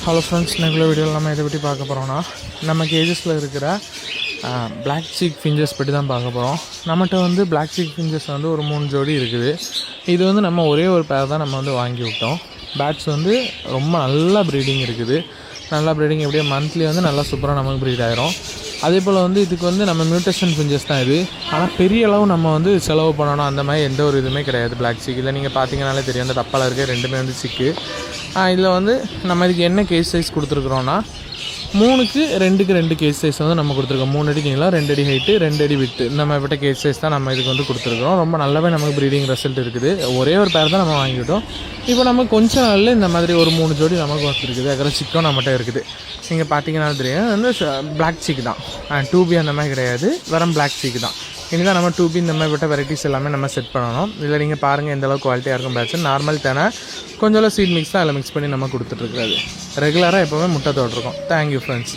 Hello friends, இன்னைக்குள்ள வீடியோவில் நம்ம இதை பற்றி பார்க்க போகிறோம்னா நம்ம கேஜஸில் இருக்கிற பிளாக் சீக் ஃபிஞ்சஸ் பற்றி தான் பார்க்க போகிறோம். நம்மகிட்ட வந்து பிளாக் சீக் ஃபிஞ்சஸ் வந்து ஒரு 3 ஜோடி இருக்குது. இது வந்து நம்ம ஒரே ஒரு பேர் தான் நம்ம வந்து வாங்கி விட்டோம். பேட்ஸ் வந்து ரொம்ப நல்லா ப்ரீடிங் இருக்குது. நல்லா ப்ரீடிங் எப்படியே மந்த்லி வந்து நல்லா சூப்பராக நமக்கு ப்ரீட் ஆகிரும். அதே போல் வந்து இதுக்கு வந்து நம்ம மியூட்டேஷன் ஃபிஞ்சஸ் தான் இது. ஆனால் பெரிய அளவு நம்ம வந்து செலவு பண்ணணும் அந்த மாதிரி எந்த ஒரு இதுவுமே கிடையாது. பிளாக் சீக் இல்லை, நீங்கள் பார்த்தீங்கனாலே தெரியும், அந்த டப்பாவில் இருக்க ரெண்டுமே வந்து சிக்கு. இதில் வந்து நம்ம இதுக்கு என்ன கேஸ் சைஸ் கொடுத்துருக்குறோன்னா 3க்கு 2க்கு 2 கேஸ் சைஸ் வந்து நம்ம கொடுத்துருக்கோம். 3 அடி நீளம், 2 அடி ஹைட்டு, 2 அடி விட்டு, நம்ம விட்ட கேஸ் சைஸ் தான் நம்ம இதுக்கு வந்து கொடுத்துருக்குறோம். ரொம்ப நல்லாவே நமக்கு ப்ரீடிங் ரிசல்ட் இருக்குது. ஒரே ஒரு பேர் தான் நம்ம வாங்கிவிட்டோம். இப்போ நம்ம கொஞ்ச நாளில் இந்த மாதிரி ஒரு 3 ஜோடி நமக்கு வந்துருக்குது. அதுக்கப்புறம் சிக்கும் நம்மகிட்ட இருக்குது. நீங்கள் பார்த்தீங்கன்னா தெரியும், வந்து பிளாக் சீக் தான், 2B அந்த மாதிரி கிடையாது, வெறும் பிளாக் சீக் தான். இனி தான் நம்ம 2B இந்த மாதிரி விட்ட வெரைட்டிஸ் எல்லாமே நம்ம செட் பண்ணணும். இதில் நீங்கள் பாருங்கள் எந்தளவுக்கு குவாலிட்டியாக இருக்கும் பேட்ச். நார்மல் தேனை கொஞ்சம் சீட் மிக்ஸ் தான் அதில் மிக்ஸ் பண்ணி நம்ம கொடுத்துட்ருக்காது. ரெகுலராக எப்போவுமே முட்டை தோட்டிருக்கோம். Thank you friends.